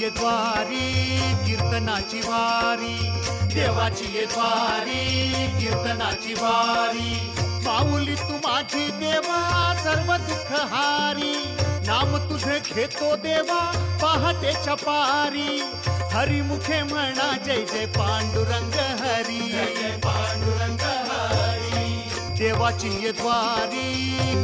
ये द्वारी कीर्तनाची वारी, देवाची ये द्वारी कीर्तनाची वारी। माऊली तू माझी देवा सर्व दुःख हारी, नाम तुझे घेतो देवा पहाटेच्या पारी। हरिमुखे म्हणा जय जय पांडुरंग हरी, जय पांडुरंग हरी। देवाची ये द्वारी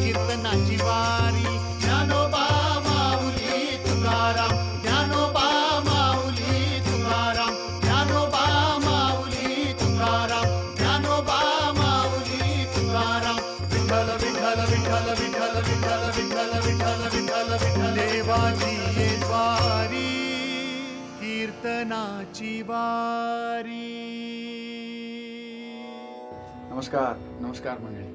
कीर्तनाची वारी, ज्ञानोबा माऊली तुकाराम, ज्ञानोबा माऊली तुकाराम, ज्ञानोबा माऊली तुकाराम, ज्ञानोबा माऊली तुकाराम। विठ्ठल विठ्ठल विठ्ठल विठ्ठल विठ्ठल विठ्ठल विठ्ठल विठ्ठल विठ्ठल। देवाची ये द्वारी कीर्तनाची वारी। नमस्कार नमस्कार मंडळी,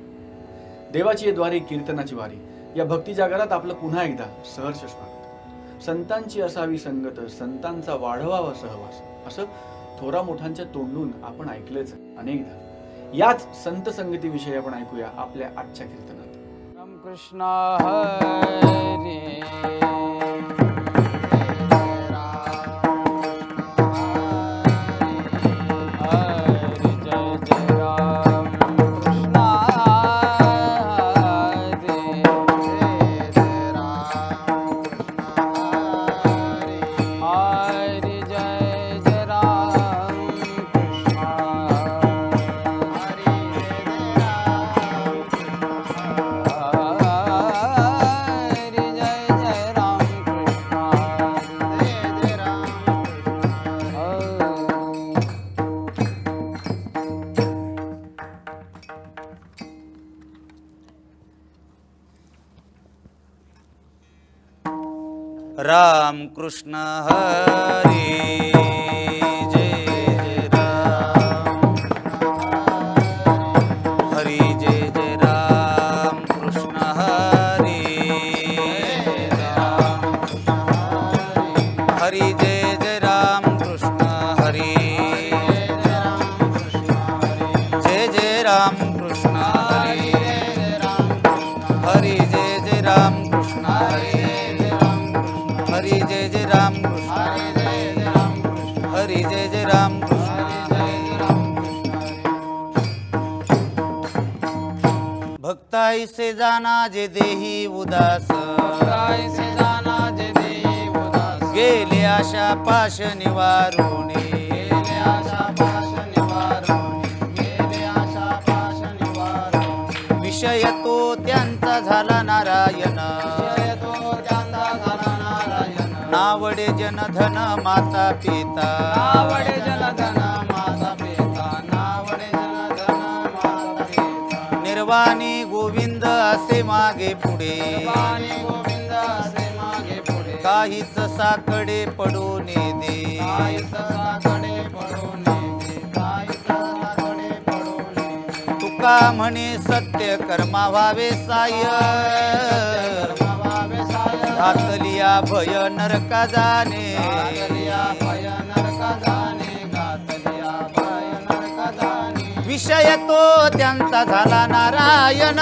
देवाची ये द्वारी कीर्तनाची वारी या भक्ती जागरात आपलं पुन्हा एकदा सहर्ष स्वागत। संतांची असावी संगत, संतांचा वाढवावा सहवास, असं थोरा मोठ्यांच्या तोंडून आपण ऐकलंच अनेकदा। याच संत संगतीविषयी आपण ऐकूया आपल्या आजच्या कीर्तनात। रामकृष्ण हरी राम कृष्ण हरी जय जय राम, हरी जय जय राम कृष्ण हरी, हरी जय जय राम कृष्ण हरी, जय जय राम कृष्ण हरी, हरी जय जय राम कृष्ण हरी, हरि जय जय राम कृष्ण, हरि जय जय राम कृष्ण। भक्ताई से जाना जे देही उदास, गेले आशा पाश निवारुणे, विषय तो त्यांचा झाला नारायण, नावडे जनधन माता पिता, नावडे जनधन माता पिता, नावडे जनधन माता पिता। निर्वाणी गोविंद असे मागे पुढे, गोविंद असे मागे पुढे, काहीच साकडे पडू दे, काहीच साकडे पडू दे, काहीच साकडे पडू दे। तुका म्हणे सत्य कर्मा व्हावे साय, घातलिया भय नरका जाणे, विषय तो त्यांचा झाला नारायण,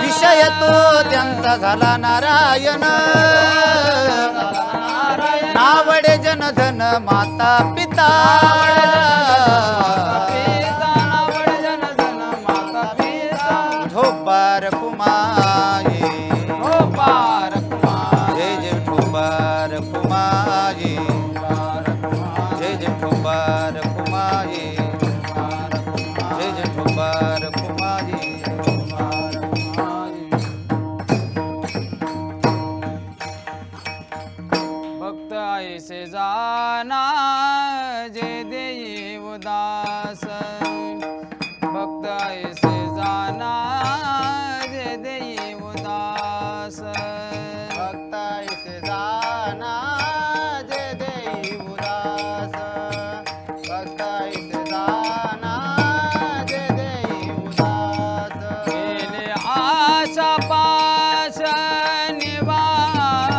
विषय तो त्यांचा झाला नारायण, नावडे जनधन माता पिता, ठोपार कुमाये, जय जय ठोपार कुमाये, जय जय ठोपार कुमाये, जय जय ठोपार कुमाये। भक्त ऐसे जाना जे देई उदास, भक्त ऐसे जाना जे देई उदास, भक्त ऐसे जाना जे देई उदास, भक्त ऐसे जाना जे देई उदास। गेले आशा पाश निवारोनी,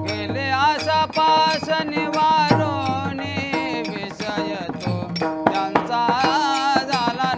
गेले आशा पाश निवारोनी, विषय तो त्यांचा झाला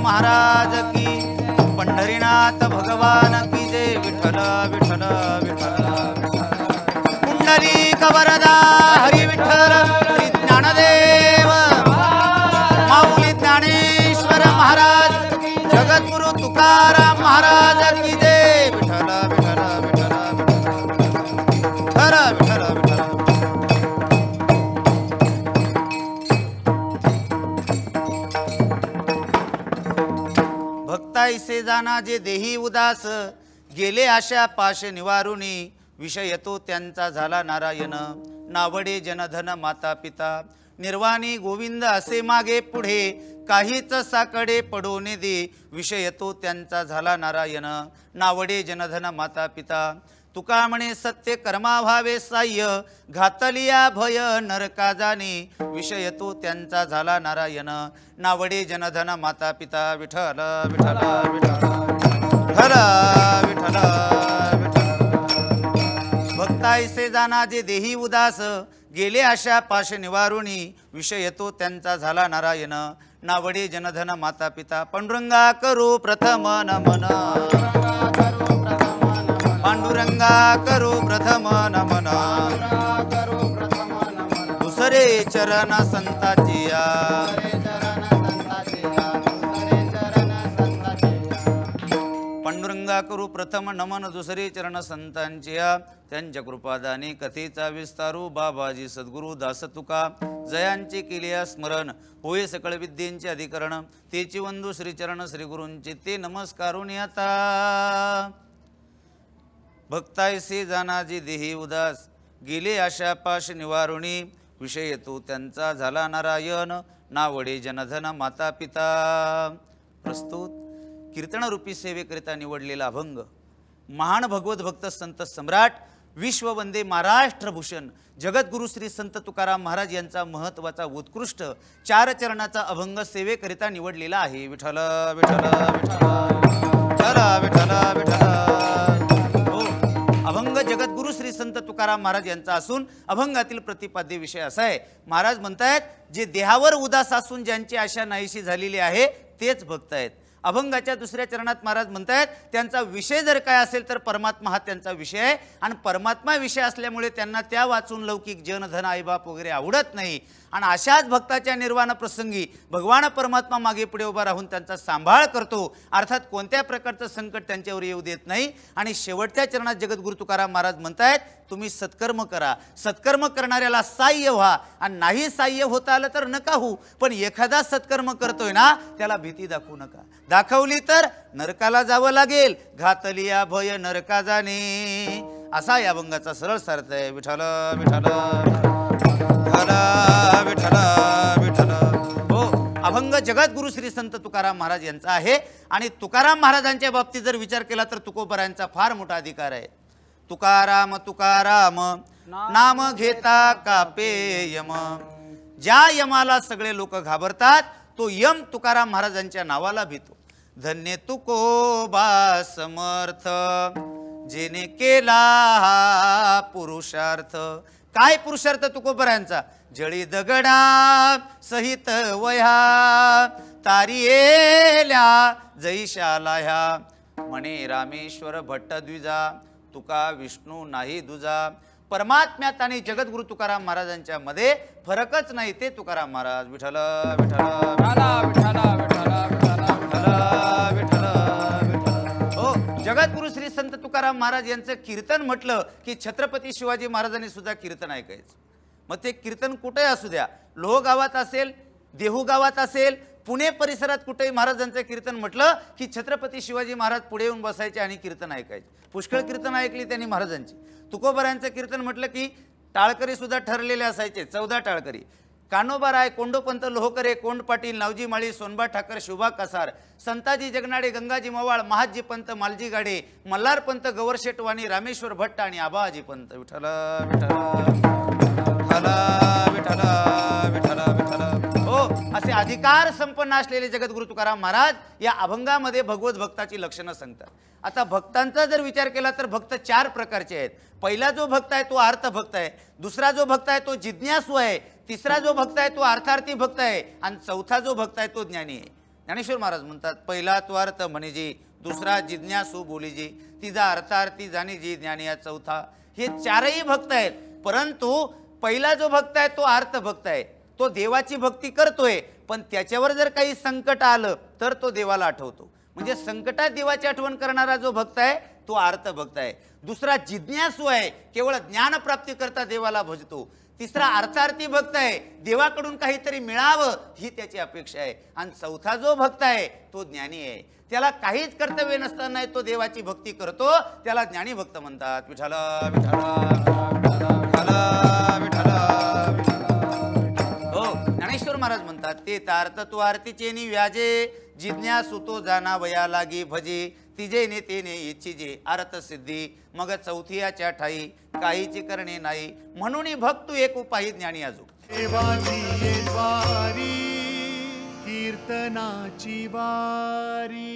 महाराज की, पंढरीनाथ भगवान की जय. विठ्ठल विठ्ठल विठ्ठल कुंडलिक वरदा हरी विठ्ठल श्री ज्ञानदेव माऊली ज्ञानेश्वर महाराज, जगद्गुरु तुकाराम महाराज की जय. विठ्ठल विठ्ठल विठ्ठल विठ्ठल विठ्ठल विठ्ठल. भक्ताईसे जाना जे देही उदास, गेले आशा पाश निवारुणी. विषय येतो त्यांचा झाला नारायण, नावडे जनधन माता पिता. निर्वाणी गोविंद असे मागे पुढे, काहीच साकडे पडून दे. विषय येतो त्यांचा झाला नारायण, नावडे जनधन माता पिता. तुका म्हणे सत्य कर्माभावे साह्य, घातलिया भय नरका जाणे. विषय येतो त्यांचा झाला नारायण, नावडे जनधन माता पिता. विठ्ठल विठ्ठल विठ्ठल विठ्ठल विठ्ठल विठ्ठल. भक्ताईसे जाना जे देही उदास, गेले आशा पाश निवारुणी. विषय येतो त्यांचा झाला नारायण, नावडे जनधन माता पिता. पांडुरंगा करू प्रथम नमन, पांडुरंगा करू प्रथम नमन. दुसरे चरण संताची या, पांडुरंगा करू प्रथम नमन. दुसरे चरण संतांची या, त्यांच्या कृपादाने कथेचा विस्तारू. बाबाजी सद्गुरु दास तुका, जयांचे केले स्मरण. होय सकळ विद्येंचे अधिकरण, तेची वंदू श्रीचरण श्रीगुरूंचे ते नमस्कारून आता. भक्तायसे जाना जे देही उदास, गेले आशा पाश निवारुणी. विषय येतो त्यांचा झाला नारायण, नावडे जनधन माता पिता. प्रस्तुत कीर्तनरूपी सेवेकरिता निवडलेला अभंग, महान भगवत भक्त संत सम्राट विश्ववंदे महाराष्ट्रभूषण जगद्गुरु श्री संत तुकाराम महाराज यांचा महत्त्वाचा उत्कृष्ट 4 चरणाचा अभंग सेवेकरिता निवडलेला आहे. विठ्ठल विठ्ठल विठ्ठल विठ्ठल विठ्ठल. अभंग जगद्गुरु श्री संत तुकाराम महाराज यांचा असून अभंगातील प्रतिपाद्य विषय असा आहे. महाराज म्हणतायत, जे देहावर उदास असून ज्यांची आशा नाहीशी झालेली आहे तेच भक्त आहेत. अभंगाच्या दुसऱ्या चरणात महाराज म्हणतायत, त्यांचा विषय जर काय असेल तर परमात्मा हा त्यांचा विषय आहे. आणि परमात्मा विषय असल्यामुळे त्यांना त्या वाचून लौकिक जनधन आईबाप वगैरे आवडत नाही. आणि अशाच भक्ताच्या निर्वाण प्रसंगी भगवान परमात्मा मागे पुढे उभा राहून त्यांचा सांभाळ करतो. अर्थात कोणत्या प्रकारचं संकट त्यांच्यावर येऊ देत नाही. आणि शेवटच्या चरणात जगद्गुरु तुकाराम महाराज म्हणतायत, तुम्ही सत्कर्म करा, सत्कर्म करणाऱ्याला साह्य व्हा. आणि नाही साह्य होता आलं तर नका होऊ, पण एखादा सत्कर्म करतोय ना त्याला भीती दाखवू नका. दाखवली तर नरकाला जावं लागेल. घातलिया भय नरका जाणे, असा या अभंगाचा सरळ अर्थ आहे. विठ्ठल विठ्ठल विठ्ठल विठ्ठल विठ्ठल. हो, अभंग जगद्गुरु श्री संत तुकाराम महाराज यांचा आहे. आणि तुकाराम महाराजांच्या बाबतीत जर विचार केला तर तुकोबरायांचा फार मोठा अधिकार आहे. तुकाराम तुकाराम नाम घेता कापे यम. ज्या यमाला सगळे लोक घाबरतात तो यम तुकाराम महाराजांच्या नावाला भीतो. धन्य तुकोबा समर्थ, जेने केला पुरुषार्थ. काय पुरुषार्थ तुकोबरायांचा? जळी दगडा सहित वह्या, तारियेल्या जैशाला ह्या. म्हणे रामेश्वर भट्ट द्विजा, तुका विष्णू नाही दुजा. परमात्म्यात आणि जगद्गुरु तुकाराम महाराजांच्या मध्ये फरकच नाही ते तुकाराम महाराज. विठ्ठल विठ्ठल विठ्ठल विठ्ठल विठ्ठल विठ्ठल. हो, जगद्गुरु श्री संत तुकाराम महाराज यांचं कीर्तन म्हटलं की छत्रपती शिवाजी महाराजांनी सुद्धा कीर्तन ऐकायचं. मग ते कीर्तन कुठे असू द्या, लोह गावात असेल, देहू गावात असेल, पुणे परिसरात कुठेही महाराजांचं कीर्तन म्हटलं की छत्रपती शिवाजी महाराज पुढे येऊन बसायचे आणि कीर्तन ऐकायचे. पुष्कळ कीर्तन ऐकली त्यांनी महाराजांची. तुकोबारायांचं कीर्तन म्हटलं की टाळकरी सुद्धा ठरलेले असायचे, 14 टाळकरी. कान्होबाराय, कोंडोपंत लोहकरे, कोंड पाटील, नावजी माळी, सोनबा ठाकर, शोभा कसार, संताजी जगनाडे, गंगाजी मवाळ, महाजी पंत, मालजी गाडे, मल्हार पंत, गवरशेठ वाणी, रामेश्वर भट्ट आणि आबाजी पंत. विठ्ठल विठ्ठल विठ्ठल विठ्ठल विठ्ठल. हो, असे अधिकार संपन्न असलेले जगद्गुरु तुकाराम महाराज या अभंगामध्ये भगवत भक्ताची लक्षणं सांगतात. आता भक्तांचा जर विचार केला तर भक्त 4 प्रकारचे आहेत. पहिला जो भक्त आहे तो अर्थ भक्त आहे, दुसरा जो भक्त आहे तो जिज्ञासू आहे, तिसरा जो भक्त आहे तो अर्थार्थी भक्त आहे आणि चौथा जो भक्त आहे तो ज्ञानी आहे. ज्ञानेश्वर महाराज म्हणतात, पहिला तो अर्थ म्हणेजी, दुसरा जिज्ञासू बोलीजी, तिजा अर्थार्थी जाणीजी, ज्ञानी या चौथा. हे 4ही भक्त आहेत. परंतु पहिला जो भक्त आहे तो अर्थ भक्त आहे. तो देवाची भक्ती करतोय, पण त्याच्यावर जर काही संकट आलं तर तो देवाला आठवतो. म्हणजे संकटात देवाची आठवण करणारा जो भक्त आहे तो अर्थ भक्त आहे. दुसरा जिज्ञासू आहे, केवळ ज्ञान प्राप्ती करता देवाला भजतो. तिसरा अर्थार्थी भक्त आहे, देवाकडून काहीतरी मिळावं ही त्याची अपेक्षा आहे. आणि चौथा जो भक्त आहे तो ज्ञानी आहे. त्याला काहीच कर्तव्य नसताना तो देवाची भक्ती करतो, त्याला ज्ञानी भक्त म्हणतात. विठ्ठल विठ्ठल विठ्ठल. हो, ज्ञानेश्वर महाराज म्हणतात, ते तार्थ तो आरतीचे नि व्याजे, जिज्ञासू तो जाना वया लागी भजे, तिजे ने तेने इच्छिजे अर्थ सिद्धी, मग चौथियाच्या ठाई काहीची करणे नाही, म्हणून भक्तू एक उपायी ज्ञानी आजो. देवाची ये द्वारी कीर्तनाची वारी.